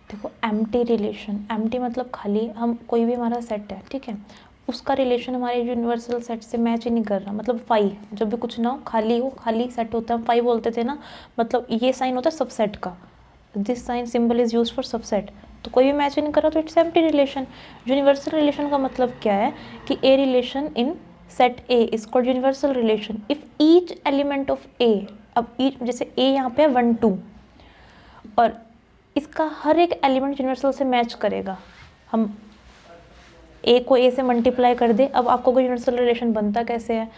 देखो empty relation, empty मतलब खाली, हम कोई भी हमारा सेट है, ठीक है, उसका रिलेशन हमारे यूनिवर्सल सेट से मैच ही नहीं कर रहा, मतलब फाई, जब भी कुछ ना हो, खाली सेट होता है, हम फाई बोलते थे ना, मतलब ये साइन होता है सबसेट का, this sign symbol is use for subset, तो कोई भी मैच नहीं कर रहा तो it's empty relation. Universal relation का मतलब क्या है कि a relation in set A is called universal relation if each element of A, अब ईच जैसे ए यहाँ पे है 1 2 और इसका हर एक एलिमेंट यूनिवर्सल से मैच करेगा, हम ए को ए से मल्टीप्लाई कर दे, अब आपको कोई यूनिवर्सल रिलेशन बनता कैसे है,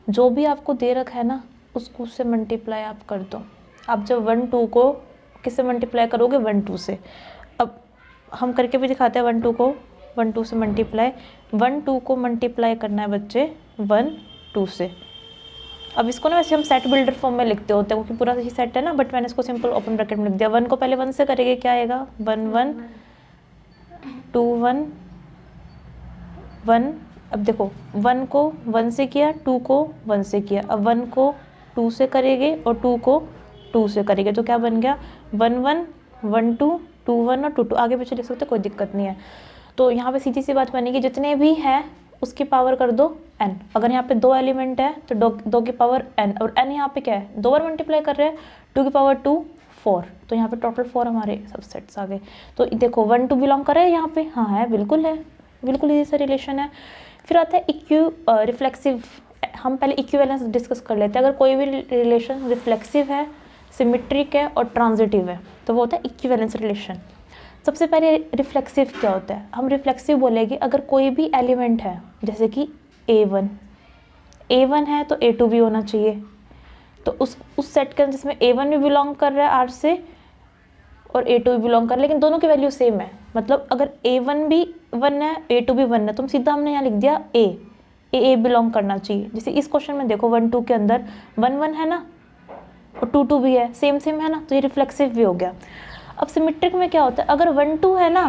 जो भी आपको दे रखा है ना उसको उससे मल्टीप्लाई आप कर दो, आप जब 1 2 को किससे मल्टीप्लाई करोगे 1 2 से, अब हम करके भी दिखाते हैं 1 2 को 1 2 से मल्टीप्लाई, 1 2 को मल्टीप्लाई करना है बच्चे 1 2 से। अब इसको ना वैसे हम सेट बिल्डर फॉर्म में लिखते होते हैं क्योंकि पूरा ही सेट है ना, बट मैंने इसको सिंपल ओपन ब्रैकेट में लिख दिया। 1 को पहले 1 से करेंगे क्या आएगा 1 1 2 1 1, अब देखो 1 को 1 से किया, 2 को 1 से किया, अब 1 को 2 से करेंगे और 2 को 2 से करेंगे तो क्या बन गया 1 1 1 2 2 1 और 2 2, आगे पीछे लिख सकते कोई दिक्कत नहीं है। तो यहाँ पे सीधी सी बात बनेगी जितने भी हैं उसकी पावर कर दो n, अगर यहाँ पे 2 एलिमेंट है तो 2 की पावर n, और n यहाँ पे क्या है 2 बार मल्टीप्लाई कर रहे हैं, 2 की पावर 2 4, तो यहाँ पे टोटल 4 हमारे सबसेट्स आ गए। तो देखो 1 2 बिलोंग कर रहे हैं यहाँ पे, हाँ है, बिल्कुल इजी सा रिलेशन है। फिर आता है रिफ्लेक्सिव, हम पहले इक्विवेलेंस डिस्कस कर लेते हैं। अगर कोई भी रिलेशन रिफ्लेक्सिव है, सिमेट्रिक है और ट्रांजिटिव है तो वो होता है इक्विवेलेंस रिलेशन। सबसे पहले रिफ्लेक्सिव क्या होता है, हम रिफ्लेक्सिव बोलेंगे अगर कोई भी एलिमेंट है जैसे कि A1 है तो A2 भी होना चाहिए, तो उस सेट के जिसमें A1 भी बिलोंग कर रहा है आर से और A2 भी बिलोंग कर रहा है, लेकिन दोनों की वैल्यू सेम है, मतलब अगर A1 भी 1 है A2 भी 1 है तो सीधा हमने यहाँ लिख दिया A बिलोंग करना चाहिए। जैसे इस क्वेश्चन में देखो 1 2 के अंदर 1 1 है ना और 2 2 भी है, सेम है ना, तो ये रिफ्लेक्सिव भी हो गया। अब सिमेट्रिक में क्या होता है, अगर 1 2 है ना,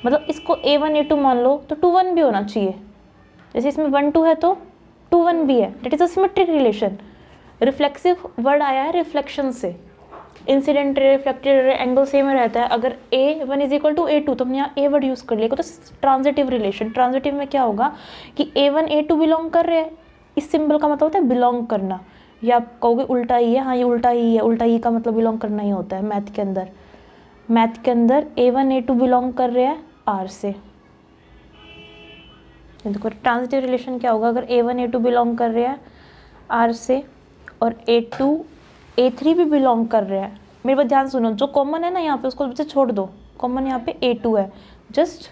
मतलब इसको A1 A2 मान लो तो 2 1 भी होना चाहिए, जैसे इसमें 1 2 है तो 2 1 भी है, that is a symmetric relation. Reflexive word आया है रिफ्लेक्शन से, incident ray reflected ray angle same रहता है। अगर A1 is equal to A2 तो हम यहाँ A वर्ड यूज़ कर लेगा, तो ट्रांजिटिव रिलेशन, ट्रांजिटिव में क्या होगा कि A1 A2 बिलोंग कर रहे हैं, इस सिंबल का मतलब होता है बिलोंग करना, या आप कहोगे उल्टा ही है, हाँ ये उल्टा ही है, उल्टा ही का मतलब बिलोंग करना ही होता है मैथ के अंदर। मैथ के अंदर A1 A2 बिलोंग कर रहे हैं R से, देखो ट्रांजिटिव रिलेशन क्या होगा, अगर A1 A2 बिलोंग कर रहे हैं R से और A2 A3 भी बिलोंग कर रहे हैं, मेरी बात ध्यान सुनो, जो कॉमन है ना यहाँ पे उसको बच्चे छोड़ दो, कॉमन यहाँ पे A2 है, जस्ट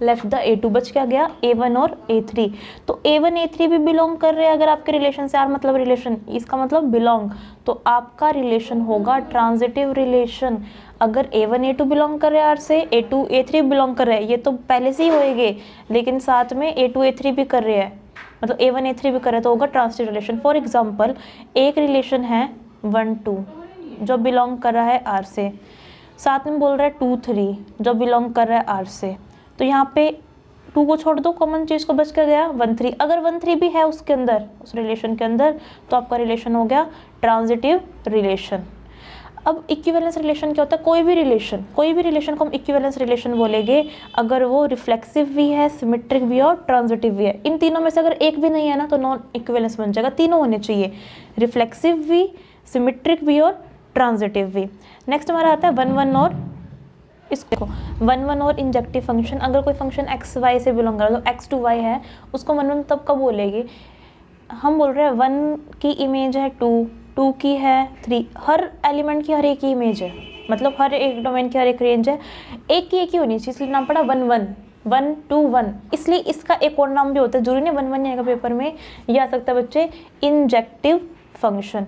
लेफ्ट द A2, बच क्या गया A1 और A3, तो A1 A3 भी बिलोंग कर रहे हैं अगर आपके रिलेशन से, आर मतलब रिलेशन, इसका मतलब बिलोंग, तो आपका रिलेशन होगा ट्रांजिटिव रिलेशन। अगर A1 A2 बिलोंग कर रहे हैं आर से, A2 A3 बिलोंग कर रहे हैं, ये तो पहले से ही होएंगे, लेकिन साथ में A2 A3 भी कर रहे हैं, मतलब A1 A3 भी कर रहे हैं, तो होगा ट्रांजिटिव रिलेशन। फॉर एग्जाम्पल एक रिलेशन है 1 2 जो बिलोंग कर रहा है आर से, साथ में बोल रहा है 2 3 जो बिलोंग कर रहा है आर से, तो यहाँ पे 2 को छोड़ दो, कॉमन चीज़ को बच के गया 1 3, अगर 1 3 भी है उसके अंदर, उस रिलेशन के अंदर, तो आपका रिलेशन हो गया ट्रांजिटिव रिलेशन। अब इक्विवेलेंस रिलेशन क्या होता है, कोई भी रिलेशन को हम इक्विवेलेंस रिलेशन बोलेंगे अगर वो रिफ्लेक्सिव भी है, सिमेट्रिक भी है और ट्रांजिटिव भी है। इन तीनों में से अगर एक भी नहीं है ना तो नॉन इक्विवेलेंस बन जाएगा, तीनों होने चाहिए, रिफ्लेक्सिव भी, सिमेट्रिक भी और ट्रांजिटिव भी। नेक्स्ट हमारा आता है 1 1 और इसको 1 1 और इंजेक्टिव फंक्शन, अगर कोई फंक्शन एक्स वाई से बिलोंग कर रहा है, मतलब एक्स टू वाई है, उसको 1 1 तब कब बोलेगी, हम बोल रहे हैं 1 की इमेज है 2 2 की है 3, हर एलिमेंट की हर एक की इमेज है, मतलब हर एक डोमेन की हर एक रेंज है, एक की होनी चाहिए, इसलिए नाम पड़ा 1 1 1 2 1, इसलिए इसका एक और नाम भी होता है, जरूरी नहीं 1 1 नहीं आएगा पेपर में, ये आ सकता है बच्चे इंजेक्टिव फंक्शन।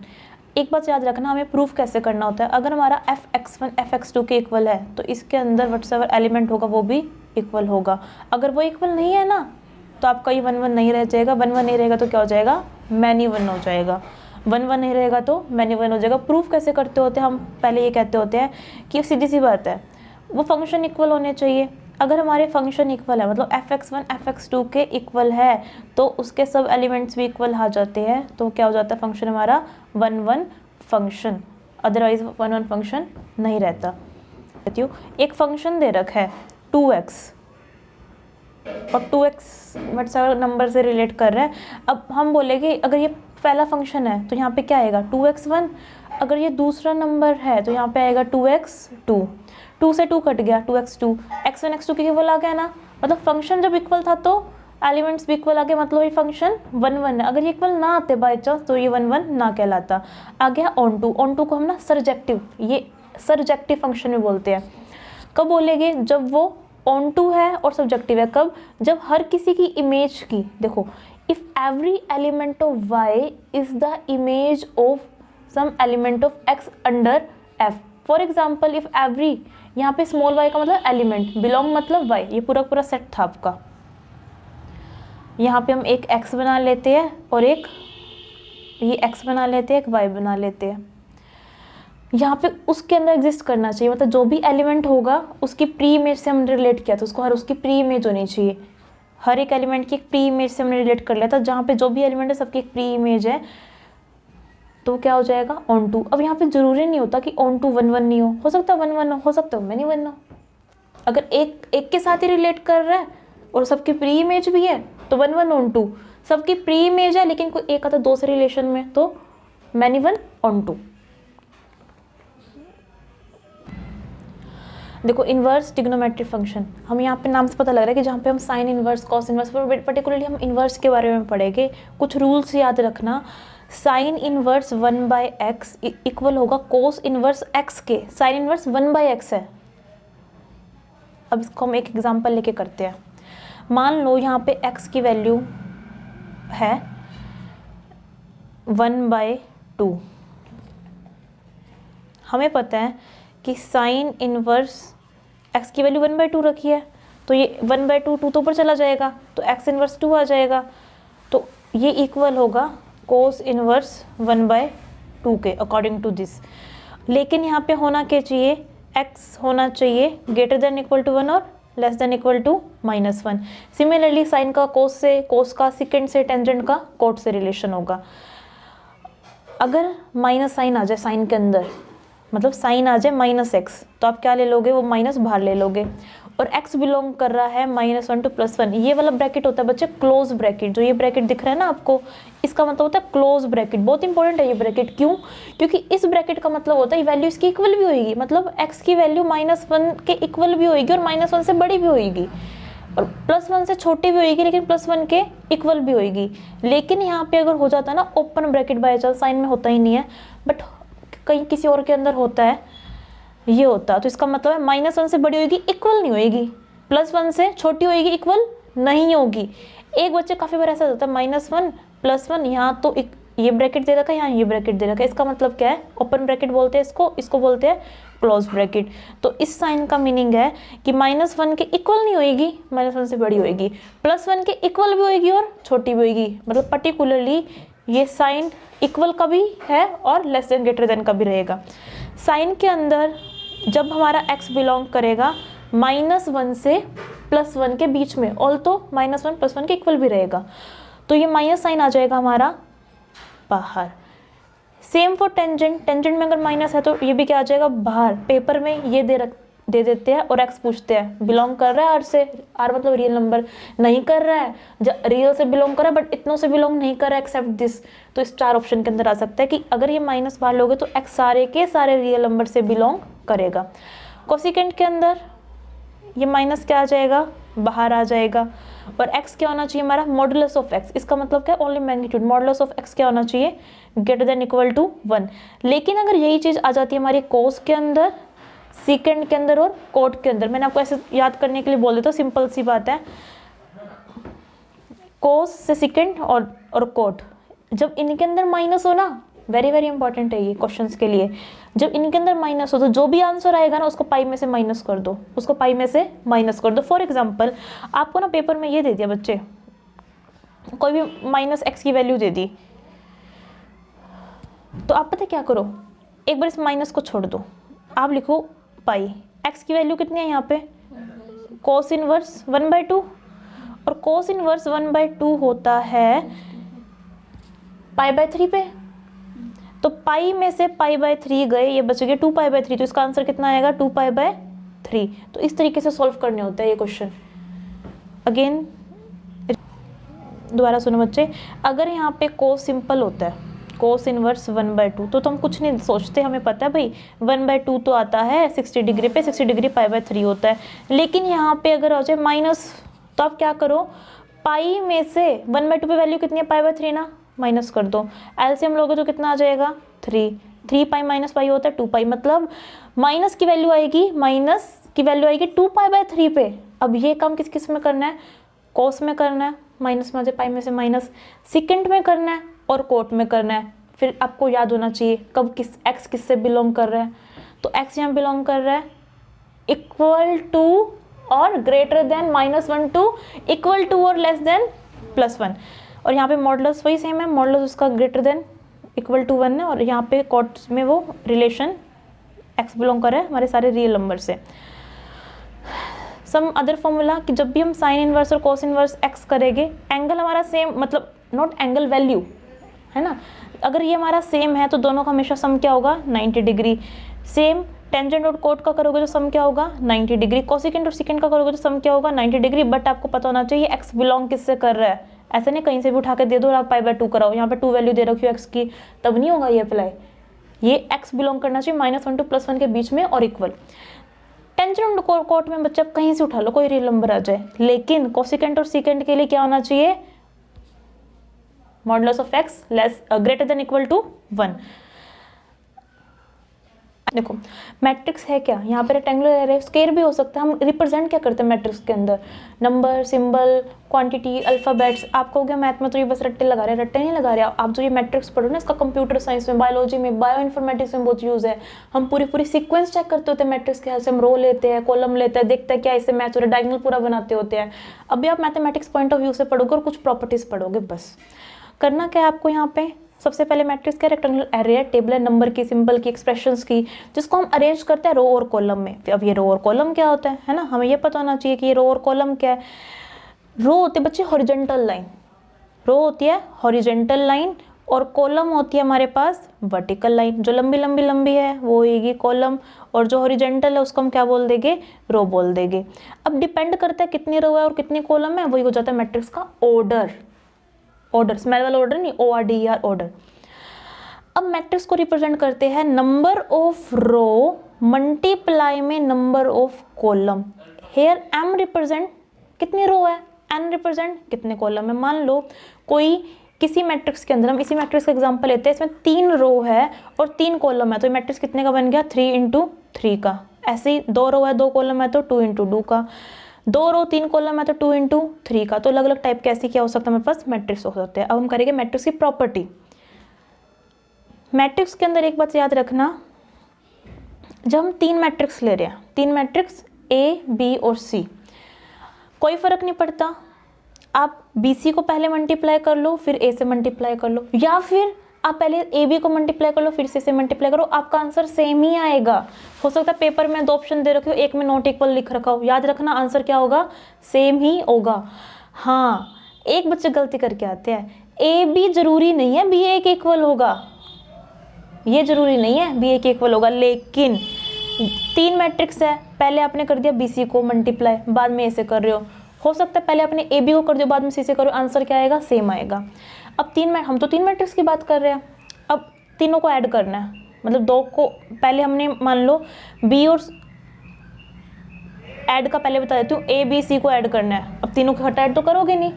एक बात याद रखना, हमें प्रूफ कैसे करना होता है, अगर हमारा fx1 fx2 के इक्वल है तो इसके अंदर व्हाटसएवर एलिमेंट होगा वो भी इक्वल होगा, अगर वो इक्वल नहीं है ना तो आपका ये 1 1 नहीं रह जाएगा, 1 1 नहीं रहेगा तो क्या हो जाएगा मैनी 1 हो जाएगा, 1 1 नहीं रहेगा तो मैनी 1 हो जाएगा। प्रूफ कैसे करते होते हैं, हम पहले ये कहते होते हैं कि सीधी सी बात है, वो फंक्शन इक्वल होने चाहिए, अगर हमारे फंक्शन इक्वल है मतलब fx1 fx2 के इक्वल है तो उसके सब एलिमेंट्स भी इक्वल आ जाते हैं, तो क्या हो जाता है फंक्शन हमारा 1 1 फंक्शन, अदरवाइज 1 1 फंक्शन नहीं रहता। देती हूँ, एक फंक्शन दे रखा है 2x और 2x मतलब नंबर से रिलेट कर रहा है। अब हम बोलेंगे अगर ये पहला फंक्शन है तो यहाँ पे क्या आएगा 2x1, अगर ये दूसरा नंबर है तो यहाँ पे आएगा 2x2, 2 से 2 कट गया 2x2, x1 x2 के इक्वल आ गया ना, मतलब फंक्शन जब इक्वल था तो एलिमेंट्स भी इक्वल आ गए, मतलब ये फंक्शन 1 1 है। अगर ये इक्वल ना आते बाई चांस तो ये 1 1 ना कहलाता। आ गया ऑन टू को हम ना सरजेक्टिव, ये सरजेक्टिव फंक्शन में बोलते हैं। कब बोलेंगे जब वो ऑन टू है और सब्जेक्टिव है, कब, जब हर किसी की इमेज की, देखो if every element of y is the image of some element of x under f। For example if every, यहाँ पे स्मॉल y का मतलब एलिमेंट, बिलोंग मतलब y, ये पूरा पूरा सेट था आपका। यहाँ पे हम एक x बना लेते हैं और एक ये x बना लेते हैं, एक y बना लेते हैं। यहाँ पे उसके अंदर एग्जिस्ट करना चाहिए, मतलब जो भी एलिमेंट होगा उसकी प्री इमेज से हमने रिलेट किया था, उसको हर उसकी प्री इमेज होनी चाहिए। हर एक एलिमेंट की एक प्री इमेज से हमने रिलेट कर लिया था, जहाँ पे जो भी एलिमेंट है सबकी एक प्री इमेज है, तो क्या हो जाएगा ऑन टू। अब यहाँ पे जरूरी नहीं होता कि ऑन टू 1 1 नहीं हो सकता 1 1 हो सकता है मैनी 1 हो। अगर एक के साथ ही रिलेट कर रहा है और सबकी प्री इमेज भी है तो 1 1 ऑन टू, सबकी प्री इमेज है लेकिन कोई एक आता दो से रिलेशन में तो मैनी 1 ऑन टू। देखो इन्वर्स ट्रिग्नोमेट्रिक फंक्शन, हम यहाँ पे नाम से पता लग रहा है कि जहाँ पे हम sign inverse, cos inverse, particularly हम इन्वर्स के बारे में पढ़ेंगे। कुछ रूल्स याद रखना, साइन इन्वर्स 1/x इक्वल होगा कोस इन्वर्स x के। साइन इन्वर्स 1/x है। अब इसको हम एक एग्जांपल लेके करते हैं। मान लो यहाँ पे x की वैल्यू है 1/2, हमें पता है कि साइन इन्वर्स x की वैल्यू 1/2 रखी है, तो ये 1/2 2 तो ऊपर चला जाएगा तो x इन्वर्स 2 आ जाएगा, तो ये इक्वल होगा कोस इन्वर्स 1/2 के अकॉर्डिंग टू दिस। लेकिन यहाँ पे होना क्या चाहिए, x होना चाहिए ग्रेटर देन इक्वल टू 1 और less than equal to -1। Similarly sine का कोस से, कोस का सेकेंड से, टेंजेंट का कोट से रिलेशन होगा। अगर माइनस साइन आ जाए साइन के अंदर, मतलब साइन आ जाए -x, तो आप क्या ले लोगे, वो माइनस बाहर ले लोगे। और x बिलोंग कर रहा है -1 टू +1, ये वाला ब्रैकेट होता है बच्चे क्लोज ब्रैकेट। जो ये ब्रैकेट दिख रहा है ना आपको, इसका मतलब होता है क्लोज ब्रैकेट। बहुत इंपॉर्टेंट है ये ब्रैकेट, क्यों, क्योंकि इस ब्रैकेट का मतलब होता है वैल्यू इसकी इक्वल भी होगी, मतलब x की वैल्यू -1 के इक्वल भी होगी और -1 से बड़ी भी होगी और +1 से छोटी भी होगी लेकिन +1 के इक्वल भी होगी। लेकिन यहाँ पे अगर हो जाता है ना open bracket, by chance sine में होता ही नहीं है बट कहीं किसी और के अंदर होता है, ये होता, तो इसका मतलब है -1 से बड़ी होगी इक्वल नहीं होगी, +1 से छोटी होगी इक्वल नहीं होगी। एक बच्चे काफ़ी बार ऐसा होता है -1 +1, यहाँ तो ये ब्रैकेट दे रखा है, यहाँ ये ब्रैकेट दे रखा है, इसका मतलब क्या है, ओपन ब्रैकेट बोलते हैं इसको बोलते हैं क्लोज ब्रैकेट। तो इस साइन का मीनिंग है कि -1 के इक्वल नहीं होगी, -1 से बड़ी होगी, +1 के इक्वल भी होगी और छोटी भी होगी, मतलब पर्टिकुलरली ये साइन इक्वल का भी है और लेस देन ग्रेटर देन का भी रहेगा। साइन के अंदर जब हमारा x बिलोंग करेगा -1 से +1 के बीच में, ऑल तो -1 +1 के इक्वल भी रहेगा, तो ये माइनस साइन आ जाएगा हमारा बाहर। सेम फॉर टेंजेंट, टेंजेंट में अगर माइनस है तो ये भी क्या आ जाएगा बाहर। पेपर में ये दे देते हैं और x पूछते हैं, बिलोंग कर रहा है r से, r मतलब रियल नंबर, नहीं कर रहा है, रियल से बिलोंग कर रहा है बट इतनों से बिलोंग नहीं कर रहा है एक्सेप्ट दिस, तो इस 4 ऑप्शन के अंदर आ सकता है कि अगर ये माइनस बाहर लोगे तो x सारे के सारे रियल नंबर से बिलोंग करेगा। कोसिकेंट के अंदर ये माइनस क्या आ जाएगा, बाहर आ जाएगा, और x क्या होना चाहिए हमारा, मॉडुलस ऑफ x, इसका मतलब क्या, only magnitude, modulus of x क्या होना चाहिए, ग्रेटर देन इक्वल टू 1। लेकिन अगर यही चीज़ आ जाती है हमारी कोस के अंदर, सीकेंड के अंदर और कोट के अंदर, मैंने आपको ऐसे याद करने के लिए बोल देता हूँ, सिंपल सी बात है, कोस से सीकेंड और कोट, जब इनके अंदर माइनस हो ना, वेरी वेरी इंपॉर्टेंट है ये क्वेश्चंस के लिए, जब इनके अंदर माइनस हो तो जो भी आंसर आएगा ना उसको पाई में से माइनस कर दो, उसको पाई में से माइनस कर दो। फॉर एग्जांपल आपको ना पेपर में ये दे दिया बच्चे, कोई भी -x की वैल्यू दे दी, तो आप पता क्या करो, एक बार इस माइनस को छोड़ दो, आप लिखो पाई, x की वैल्यू कितनी है यहाँ पे, कोस इनवर्स 1/2, और कोस इनवर्स 1/2 होता है π/3 पे, तो पाई में से π/3 गए, ये बच गए 2π/3, तो इसका आंसर कितना आएगा 2π/3। 3। तो इस तरीके से सॉल्व करने होता है ये क्वेश्चन। अगेन दोबारा सुनो बच्चे, अगर यहाँ पे कोस सिंपल होता है, कोस इनवर्स 1/2, तो हम कुछ नहीं सोचते, हमें पता है भाई 1/2 तो आता है 60 डिग्री पे, 60 डिग्री π/3 होता है। लेकिन यहाँ पे अगर आ जाए माइनस, तो आप क्या करो, पाई में से 1/2 पे वैल्यू कितनी है, π/3 ना, माइनस कर दो। एलसीएम लोगे तो कितना आ जाएगा 3 पाई माइनस पाई होता है 2 पाई, मतलब माइनस की वैल्यू आएगी, माइनस की वैल्यू आएगी 2 π/3 पे। अब ये काम किस किस में करना है, कोस में करना है, माइनस में आ जाए पाई में से माइनस, सेकेंड में करना है और कोट में करना है। फिर आपको याद होना चाहिए कब किस एक्स किससे बिलोंग कर रहा है, तो एक्स यहाँ बिलोंग कर रहा है इक्वल टू और greater than -1 to equal to और लेस देन +1। और यहाँ पे मॉडुलस वही सेम है, मॉडुलस उसका ग्रेटर देन इक्वल टू 1 है, और यहाँ पे कोट्स में वो रिलेशन एक्स बिलोंग कर रहा है हमारे सारे रियल नंबर से। सम अदर फॉर्मूला कि जब भी हम साइन इनवर्स और कोस इनवर्स एक्स करेंगे, एंगल हमारा सेम, मतलब नॉट एंगल वैल्यू है ना, अगर ये हमारा सेम है तो दोनों का हमेशा सम क्या होगा 90 डिग्री। सेम टेंजेंट और कोट का करोगे तो सम क्या होगा 90 डिग्री, कोसेकेंट और सेकेंट का करोगे तो सम क्या होगा 90 डिग्री। बट आपको पता होना चाहिए एक्स बिलोंग किससे कर रहा है, ऐसे नहीं कहीं से भी उठा के दे दो और आप π/2 कराओ, यहाँ पे 2 वैल्यू दे रखी हो एक्स की, तब नहीं होगा ये अप्लाई। ये एक्स बिलोंग करना चाहिए -1 टू +1 के बीच में और इक्वल। टेंजेंट और कोट में बच्चा कहीं से उठा लो, कोई रियल नंबर आ जाए, लेकिन कोसेकेंट और सेकेंट के लिए क्या होना चाहिए, modulus of x greater than equal to 1। देखो मैट्रिक्स है क्या, यहाँ पे रेक्टेंगुलर है, स्क्वायर भी हो सकता है। हम रिप्रेजेंट क्या करते हैं मैट्रिक्स के अंदर, नंबर, सिंबल, क्वांटिटी, अल्फाबेट्स। आप कहोगे मैथ में तो ये बस रट्टे लगा रहे हैं, रट्टे नहीं लगा रहे आप जो ये मैट्रिक्स पढ़ो ना, इसका कंप्यूटर साइंस में, बायोलॉजी में, बायो इन्फॉर्मेटिक्स में बहुत यूज है। हम पूरी सीक्वेंस चेक करते होते हैं मैट्रिक्स के हेल्प से, हम रो लेते हैं, कॉलम लेते हैं, देखते हैं क्या इससे मैच हो रहा है, डायगोनल पूरा बनाते होते हैं। अभी आप मैथमेटिक्स पॉइंट ऑफ व्यू से पढ़ोगे और कुछ प्रॉपर्टीज पढ़ोगे। बस करना क्या है आपको, यहाँ पे सबसे पहले मैट्रिक्स क्या, रेक्टेंगुलर एरे है, टेबल है नंबर की, सिंबल की, एक्सप्रेशंस की, जिसको हम अरेंज करते हैं रो और कॉलम में। अब ये रो और कॉलम क्या होता है ना, हमें ये पता होना चाहिए कि ये रो और कॉलम क्या है। रो होती है बच्चे हॉरिजॉन्टल लाइन, रो होती है हॉरिजॉन्टल लाइन, और कॉलम होती है हमारे पास वर्टिकल लाइन। जो लंबी लंबी लंबी है वो होगी कॉलम, और जो हॉरिजॉन्टल है उसको हम क्या बोल देंगे, रो बोल देंगे। अब डिपेंड करता है कितनी रो है और कितनी कॉलम है, वही हो जाता है मैट्रिक्स का ऑर्डर। ऑर्डर स्मेल वाला ऑर्डर नहीं, ORDER ऑर्डर। अब मैट्रिक्स को रिप्रेजेंट करते हैं नंबर ऑफ रो मल्टीप्लाई में number of column. Here M represent कितनी रो है, N रिप्रेजेंट कितने कॉलम है। मान लो कोई किसी मैट्रिक्स के अंदर, हम इसी मैट्रिक्स का एग्जांपल लेते हैं, इसमें 3 रो है और 3 कॉलम है, तो ये मैट्रिक्स कितने का बन गया 3 × 3 का। ऐसे ही 2 रो है 2 कॉलम है तो 2 × 2 का, 2 रो 3 कॉलम है तो 2 × 3 का। तो अलग अलग टाइप के ऐसे क्या हो सकता है हमारे पास मैट्रिक्स हो सकते हैं। अब हम करेंगे मैट्रिक्स की प्रॉपर्टी। मैट्रिक्स के अंदर एक बात याद रखना, जब हम 3 मैट्रिक्स ले रहे हैं, 3 मैट्रिक्स A, B और C, कोई फर्क नहीं पड़ता, आप BC को पहले मल्टीप्लाई कर लो फिर A से मल्टीप्लाई कर लो, या फिर आप पहले AB को मल्टीप्लाई कर लो फिर C से मल्टीप्लाई करो, आपका आंसर सेम ही आएगा। हो सकता है पेपर में 2 ऑप्शन दे रखे हो, एक में नॉट इक्वल लिख रखा हो, याद रखना आंसर क्या होगा, सेम ही होगा। हाँ, एक बच्चे गलती करके आते हैं, AB जरूरी नहीं है BA के इक्वल होगा, ये जरूरी नहीं है BA के इक्वल होगा। लेकिन 3 मैट्रिक्स है, पहले आपने कर दिया BC को मल्टीप्लाई, बाद में A से कर रहे हो सकता है पहले आपने AB को कर दिया बाद में C से करो, आंसर क्या आएगा, सेम आएगा। अब हम तो 3 मैट्रिक्स की बात कर रहे हैं, अब तीनों को ऐड करना है, मतलब 2 को पहले हमने मान लो B और ऐड का पहले बता देती हूँ, A B C को ऐड करना है। अब तीनों को ऐड तो करोगे नहीं,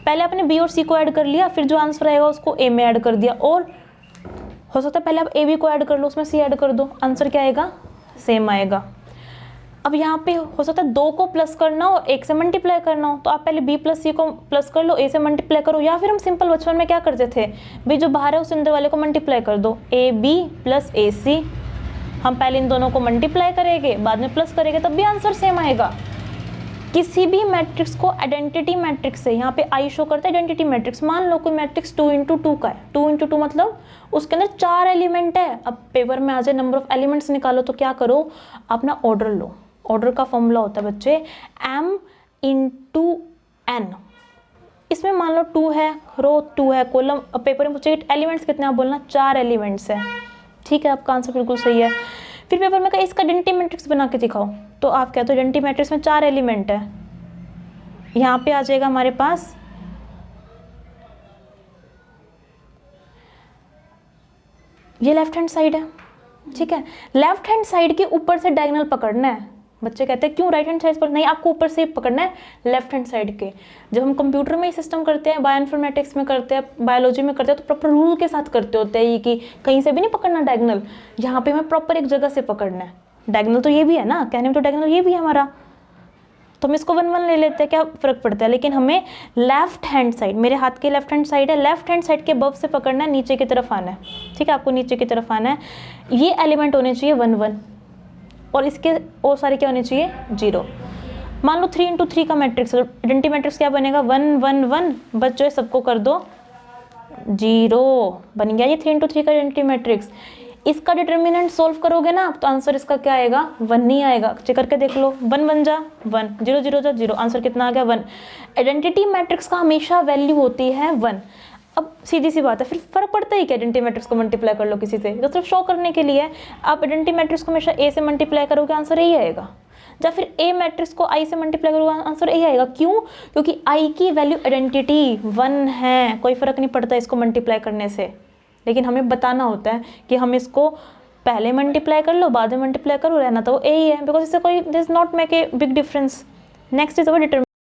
पहले आपने B और C को ऐड कर लिया, फिर जो आंसर आएगा उसको A में ऐड कर दिया, और हो सकता है पहले आप AB को ऐड कर लो उसमें C ऐड कर दो, आंसर क्या आएगा, सेम आएगा। अब यहाँ पे हो सकता है 2 को प्लस करना हो 1 से मल्टीप्लाई करना हो, तो आप पहले B + C को प्लस कर लो, A से मल्टीप्लाई करो, या फिर हम सिंपल बचपन में क्या करते थे, भाई जो बाहर है उस अंदर वाले को मल्टीप्लाई कर दो, AB + AC। हम पहले इन दोनों को मल्टीप्लाई करेंगे बाद में प्लस करेंगे, तब भी आंसर सेम आएगा। किसी भी मैट्रिक्स को आइडेंटिटी मैट्रिक्स है, यहाँ पे आई शो करता है आइडेंटिटी मैट्रिक्स। मान लो कोई मैट्रिक्स 2 × 2 का है, 2 × 2 मतलब उसके अंदर 4 एलिमेंट है। अब पेपर में आ जाए नंबर ऑफ एलिमेंट्स निकालो, तो क्या करो, अपना ऑर्डर लो। ऑर्डर का फॉर्मूला होता है बच्चे M × N। इसमें मान लो 2 है, रो 2 है, कॉलम, अब पेपर में पूछेगा एलिमेंट्स कितने, आप बोलना 4 एलिमेंट्स है, ठीक है, आपका आंसर बिल्कुल सही है। फिर पेपर में कहा इसका आइडेंटिटी मैट्रिक्स बना के दिखाओ, तो आप कहते हो आइडेंटिटी मैट्रिक्स में 4 एलिमेंट है, यहाँ पे आ जाएगा हमारे पास ये लेफ्ट हैंड साइड है, ठीक है। लेफ्ट हैंड साइड के ऊपर से डायगोनल पकड़ना है। बच्चे कहते हैं क्यों राइट हैंड साइड पर नहीं, आपको ऊपर से पकड़ना है लेफ्ट हैंड साइड के। जब हम कंप्यूटर में ये सिस्टम करते हैं, बायोइन्फॉर्मेटिक्स में करते हैं, बायोलॉजी में करते हैं, तो प्रॉपर रूल के साथ करते होते हैं ये कि कहीं से भी नहीं पकड़ना डायगोनल, यहाँ पे हमें प्रॉपर एक जगह से पकड़ना है। डायगोनल तो ये भी है ना, कहने में तो डायगोनल ये भी है हमारा, तो हम इसको 1 1 ले लेते हैं, क्या फ़र्क पड़ता है। लेकिन हमें लेफ्ट हैंड साइड, मेरे हाथ के लेफ्ट हैंड साइड है, लेफ्ट हैंड साइड के अबव से पकड़ना है, नीचे की तरफ आना है, ठीक है। आपको नीचे की तरफ आना है, ये एलिमेंट होने चाहिए 1 1 और इसके और सारे क्या होने चाहिए 0। मान लो 3 × 3 का मैट्रिक्स, आइडेंटिटी मैट्रिक्स क्या बनेगा 1 1 1, बच्चों सबको कर दो 0, बन गया ये 3 × 3 का आइडेंटिटी मैट्रिक्स। इसका डिटर्मिनेंट सोल्व करोगे ना तो आंसर इसका क्या आएगा 1 नहीं आएगा, चेक करके देख लो, 1 1 जा 1, 0 0 जा 0, आंसर कितना आ गया 1। आइडेंटिटी मैट्रिक्स का हमेशा वैल्यू होती है 1। अब सीधी सी बात है, फिर फर्क पड़ता है कि आइडेंटिटी मैट्रिक्स को मल्टीप्लाई कर लो किसी से, तो सिर्फ शो करने के लिए। आप आइडेंटिटी मैट्रिक्स को हमेशा ए से मल्टीप्लाई करोगे आंसर यही आएगा, या फिर ए मैट्रिक्स को आई से मल्टीप्लाई करोगे आंसर यही आएगा। क्यों? क्योंकि आई की वैल्यू आइडेंटिटी 1 है, कोई फर्क नहीं पड़ता इसको मल्टीप्लाई करने से। लेकिन हमें बताना होता है कि हम इसको पहले मल्टीप्लाई कर लो बाद में मल्टीप्लाई करो, रहना तो ए ही है, बिकॉज इससे कोई this not make a big difference. Next is our determinant.